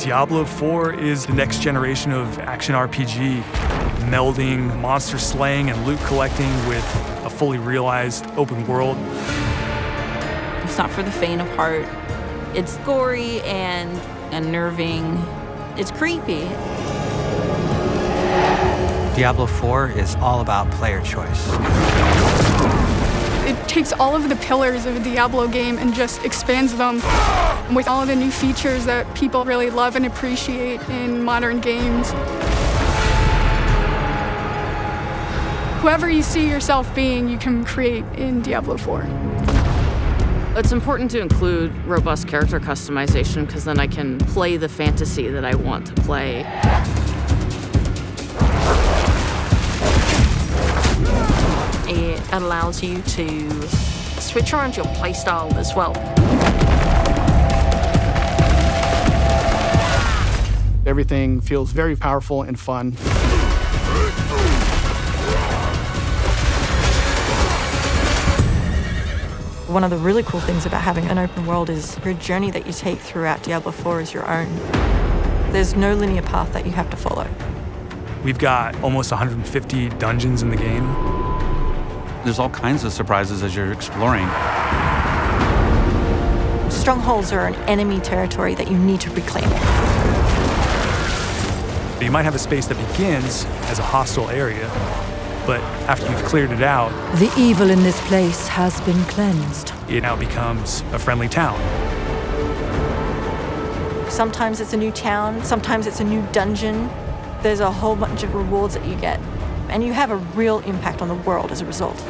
Diablo 4 is the next generation of action RPG, melding monster slaying and loot collecting with a fully realized open world. It's not for the faint of heart. It's gory and unnerving. It's creepy. Diablo 4 is all about player choice. It takes all of the pillars of a Diablo game and just expands them with all of the new features that people really love and appreciate in modern games. Whoever you see yourself being, you can create in Diablo 4. It's important to include robust character customization because then I can play the fantasy that I want to play. It allows you to switch around your playstyle as well. Everything feels very powerful and fun. One of the really cool things about having an open world is your journey that you take throughout Diablo 4 is your own. There's no linear path that you have to follow. We've got almost 150 dungeons in the game. There's all kinds of surprises as you're exploring. Strongholds are an enemy territory that you need to reclaim. You might have a space that begins as a hostile area, but after you've cleared it out, the evil in this place has been cleansed. It now becomes a friendly town. Sometimes it's a new town, sometimes it's a new dungeon. There's a whole bunch of rewards that you get, and you have a real impact on the world as a result.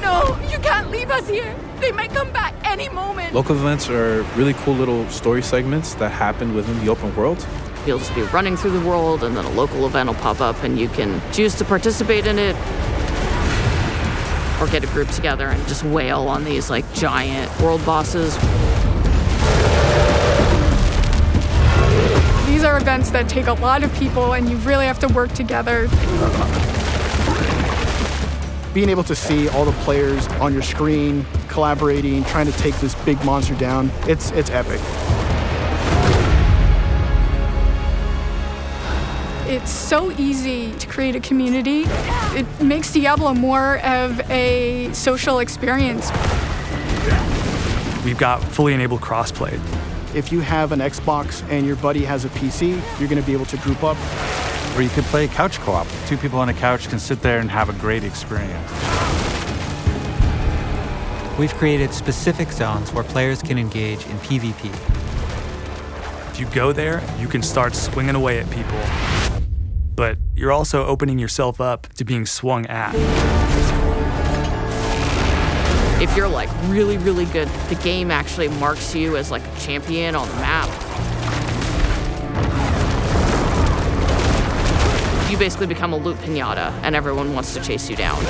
No, you can't leave us here. They might come back any moment. Local events are really cool little story segments that happen within the open world. You'll just be running through the world and then a local event will pop up and you can choose to participate in it or get a group together and just wail on these like giant world bosses. These are events that take a lot of people and you really have to work together. Being able to see all the players on your screen, collaborating, trying to take this big monster down, it's epic. It's so easy to create a community. It makes Diablo more of a social experience. We've got fully enabled crossplay. If you have an Xbox and your buddy has a PC, you're going to be able to group up. Or you could play couch co-op. 2 people on a couch can sit there and have a great experience. We've created specific zones where players can engage in PvP. If you go there, you can start swinging away at people. But you're also opening yourself up to being swung at. If you're like really, really good, the game actually marks you as like a champion on the map. You basically become a loot pinata and everyone wants to chase you down.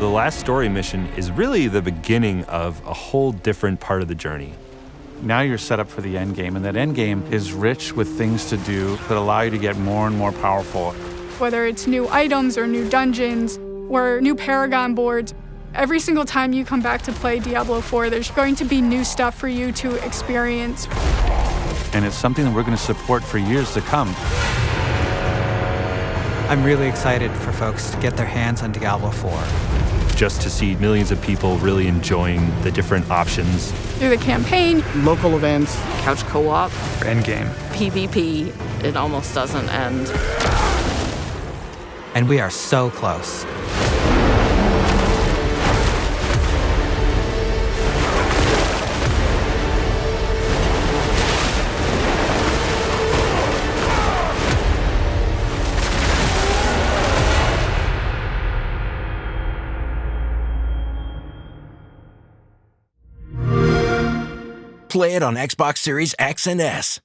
The last story mission is really the beginning of a whole different part of the journey. Now you're set up for the end game, and that end game is rich with things to do that allow you to get more and more powerful. Whether it's new items or new dungeons or new Paragon boards, every single time you come back to play Diablo 4, there's going to be new stuff for you to experience. And it's something that we're going to support for years to come. I'm really excited for folks to get their hands on Diablo 4. Just to see millions of people really enjoying the different options. Through the campaign, local events, couch co-op, endgame, PvP, it almost doesn't end. And we are so close. Play it on Xbox Series X and S.